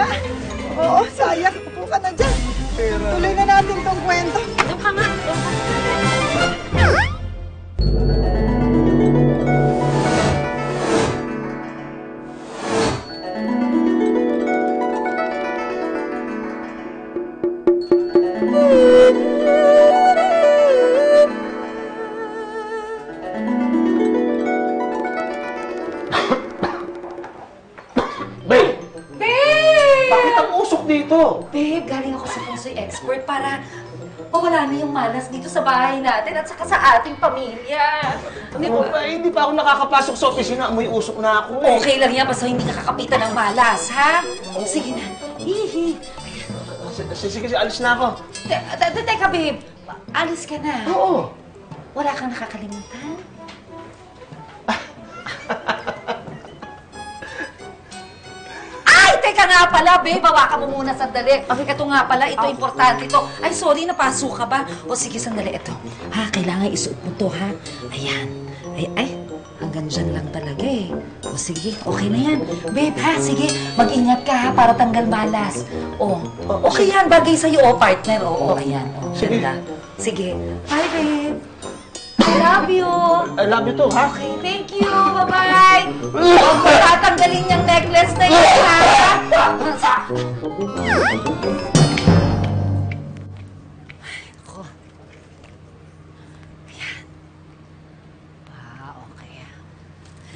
nga. Oo, sayang. Upo ka na dyan. Tuloy na natin tong kwento. Doon ka nga. Babe, galing ako sa Pusoy Expert para mawala na yung malas dito sa bahay natin at saka sa ating pamilya. Hindi pa ako nakakapasok sa opisina. Amoy usok na ako eh. Okay lang yan, basta hindi ka kakapitan ng malas, ha? O, sige na. Hihi. Sige, alis na ako. Teka, babe. Alis ka na. Oo. Wala kang nakakalimutan? Teka nga pala, babe. Bawakan mo muna sandali. Ito nga pala. Ito, importante ito. Ay, sorry. Napasok ka ba? O, sige, sandali. Ito. Ha, kailangan isuot mo to, ha? Ayan. Ay. Hanggang dyan lang talaga eh. O, sige. Okay na yan. Babe, ha? Sige. Mag-ingat ka, ha? Para tanggal malas. O, okay yan. Bagay sa'yo, o, partner. O, ayan. O, ganda. Sige. Bye, babe. I love you. I love you too, ha? Okay, thank you. Bye-bye. Huwag mo tatanggalin yung necklace na yun, ha? Ako. Ayan.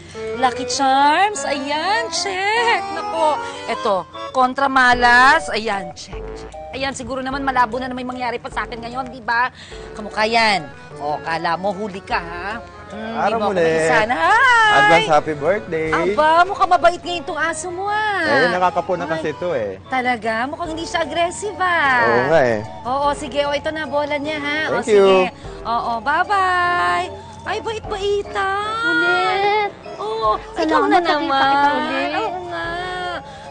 Okay. Lucky Charms. Ayan, check. Nako. Ito, kontra malas. Ayan, check. Ayan, siguro naman malabo na may mangyari pa sa akin ngayon, di ba? Kamukha yan. O, kala mo, huli ka, ha? Araw mo ulit. Hi! Advance happy birthday. Aba, mukhang mabait ngayon itong aso mo, ah. Nakakapuna kasi ito eh. Talaga? Mukhang hindi siya aggressive, ah. Oo nga eh. Oo, sige. O, ito na, bola niya, ha? Thank you. Sige. Oo, bye-bye. Ay, bait-baita. Ulit. Oo, ikaw na naman. Oo nga.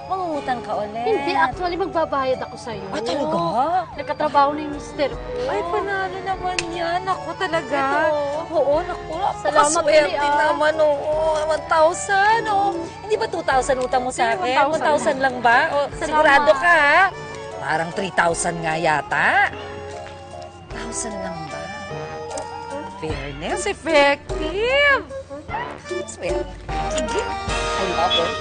Mangungutang ka ulit. Hindi, actually magbabayad ako sa'yo. Ah, talaga? Nagkatrabaho na yung mister ko. Ay, panalo naman yan. Ako talaga. Ito. Oo, naku. Salamat, Napakaswerte Billy, naman, oo. 1,000, oo. Hindi ba 2,000 utang mo sa akin? 1,000 lang ba? O, sigurado ka, ha? Parang 3,000 nga yata. 1,000 lang ba? Fairness, effective. Swerte. Sige. I love it.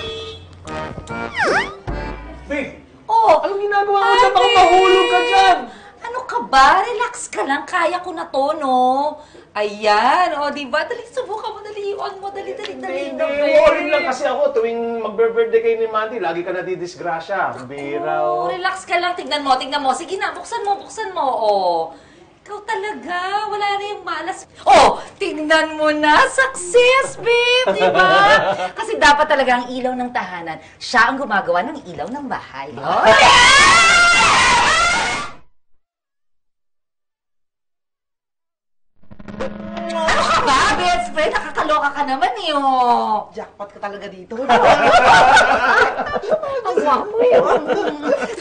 Babe! Oh! Anong ginagawa mo dyan? Baka mahulog ka dyan! Ano ka ba? Relax ka lang. Kaya ko na to, no? Ayan. O, diba? Dali, subukan mo. Dali, on mo. Dali. Hindi. Worried lang kasi ako. Tuwing mag-birthday kayo ni Mandy, lagi ka nadidisgrasya. Bira, Oh, relax ka lang. Tignan mo. Sige na, buksan mo. Oh. Ikaw talaga. Wala na yung malas. Oh, tingnan mo na. Success, babe. Diba? Kasi dapat talaga ang ilaw ng tahanan. Siya ang gumagawa ng ilaw ng bahay. Oh, ano ka ba, best friend? Nakakaloka ka naman eh, oh. Jackpot ka talaga dito. Ang wapo yun.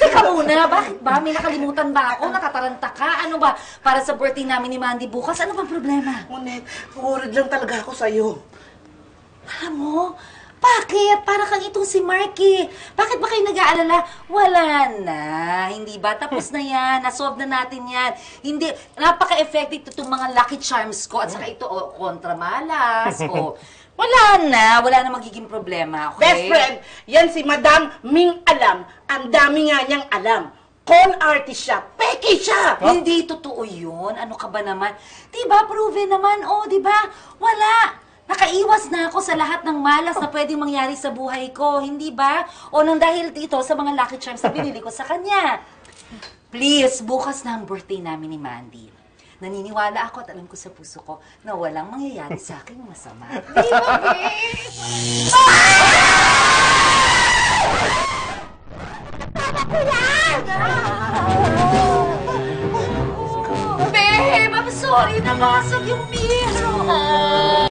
Teka muna, bakit ba? May nakalimutan ba ako? Natataranta ka? Ano ba? Para sa birthday namin ni Mandy bukas, ano bang problema? Monet, worried lang talaga ako sa'yo. Alam mo, bakit? Para kang itong si Marky. Bakit ba kayo nag-aalala? Wala na. Hindi ba? Tapos na yan. Nasolve na natin yan. Hindi. Napaka-effective itong mga Lucky Charms ko. At saka ito, kontra malas. Wala na magiging problema. Okay? Best friend, yan si Madam Ming Alam. Ang dami nga niyang alam. Con artist siya. Peki siya! Hindi totoo yun. Ano ka ba naman? Diba, proven naman. Diba? Wala. Nakaiwas na ako sa lahat ng malas na pwedeng mangyari sa buhay ko. Hindi ba? Nang dahil dito sa mga Lucky Charms na binili ko sa kanya. Please, bukas na ang birthday namin ni Mandy. Naniniwala ako at alam ko sa puso ko na walang mangyayari sa aking masama. Di ba, babe? Babe, I'm sorry. Namasag yung mirror.